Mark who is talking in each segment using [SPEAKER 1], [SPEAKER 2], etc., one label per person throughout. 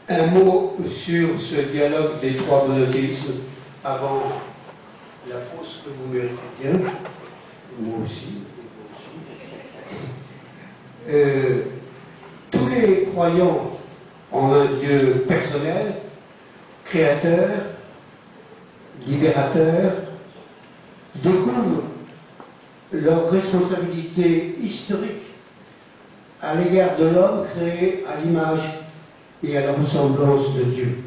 [SPEAKER 1] Un mot sur ce dialogue des trois monothéismes avant la pause que vous méritez bien, moi aussi. Tous les croyants en un Dieu personnel, créateur, libérateur, découvrent leur responsabilité historique à l'égard de l'homme créé à l'image et à la ressemblance de Dieu.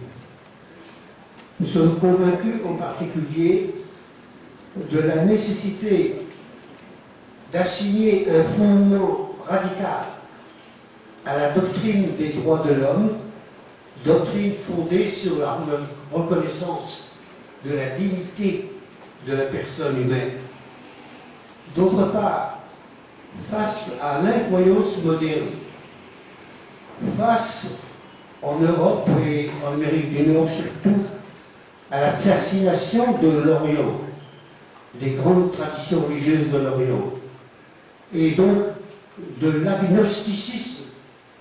[SPEAKER 1] Nous sommes convaincus en particulier de la nécessité d'assigner un fondement radical à la doctrine des droits de l'homme, doctrine fondée sur la reconnaissance de la dignité de la personne humaine. D'autre part, face à l'incroyance moderne, face en Europe et en Amérique du Nord surtout, à la fascination de l'Orient, des grandes traditions religieuses de l'Orient, et donc de l'agnosticisme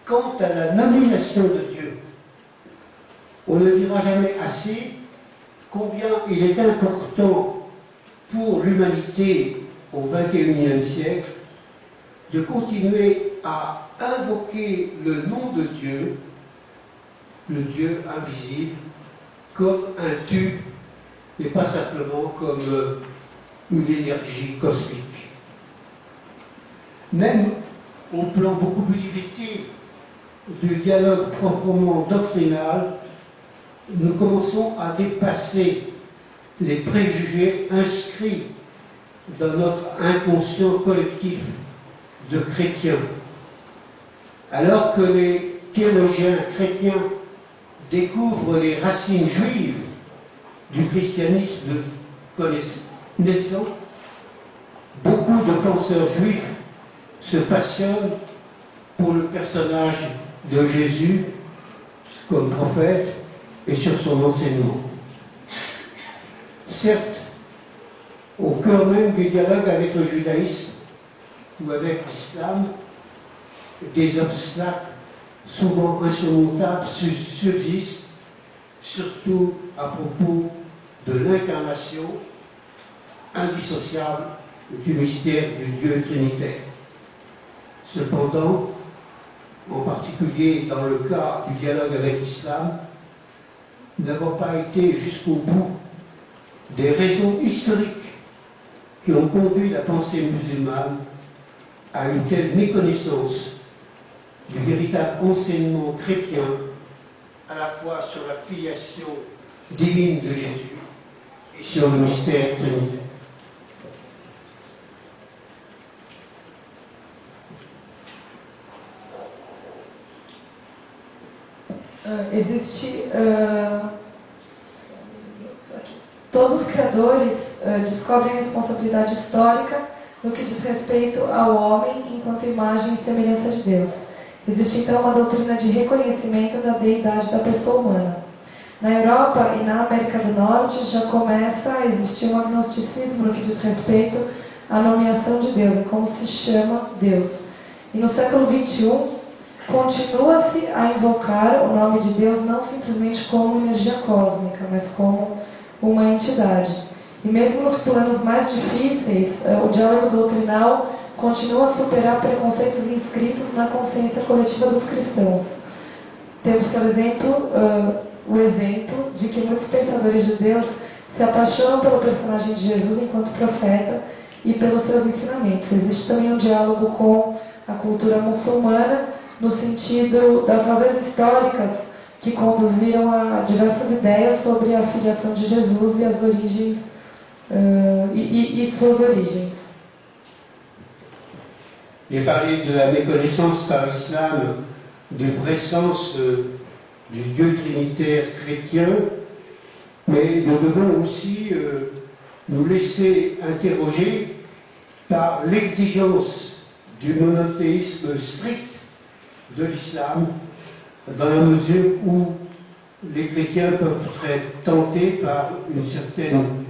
[SPEAKER 1] quant à la nomination de Dieu. On ne dira jamais assez combien il est important pour l'humanité au XXIe siècle de continuer à invoquer le nom de Dieu, le Dieu invisible, comme un tube et pas simplement comme une énergie cosmique. Même au plan beaucoup plus difficile du dialogue proprement doctrinal, nous commençons à dépasser les préjugés inscrits dans notre inconscient collectif de chrétiens. Alors que les théologiens chrétiens découvrent les racines juives du christianisme naissant, beaucoup de penseurs juifs se passionnent pour le personnage de Jésus comme prophète et sur son enseignement. Certes, au cœur même du dialogue avec le judaïsme ou avec l'islam, des obstacles souvent insurmontables subsistent, surtout à propos de l'incarnation indissociable du mystère du Dieu trinitaire. Cependant, en particulier dans le cas du dialogue avec l'islam, nous n'avons pas été jusqu'au bout des raisons historiques qui ont conduit la pensée musulmane à une telle méconnaissance du véritable enseignement chrétien, à la fois sur la filiation divine de Jésus et sur le mystère trinitaire.
[SPEAKER 2] Todos os criadores descobrem a responsabilidade histórica no que diz respeito ao homem enquanto imagem e semelhança de Deus. Existe então uma doutrina de reconhecimento da deidade da pessoa humana. Na Europa e na América do Norte já começa a existir um agnosticismo no que diz respeito à nomeação de Deus, como se chama Deus. E no século XXI, continua-se a invocar o nome de Deus não simplesmente como energia cósmica, mas como uma entidade. E mesmo nos planos mais difíceis, o diálogo doutrinal continua a superar preconceitos inscritos na consciência coletiva dos cristãos. Temos, por exemplo, o exemplo de que muitos pensadores de Deus se apaixonam pelo personagem de Jesus enquanto profeta e pelos seus ensinamentos. Existe também um diálogo com a cultura muçulmana, no sentido das razões históricas que conduziram a diversas ideias sobre a filiação de Jesus e as origens e suas origens.
[SPEAKER 1] J'ai parlé de la méconnaissance par l'islam du vrai sens du Dieu trinitaire chrétien, mais nous devons aussi nous laisser interroger par l'exigence du monothéisme strict de l'islam, dans la mesure où les chrétiens peuvent être tentés par une certaine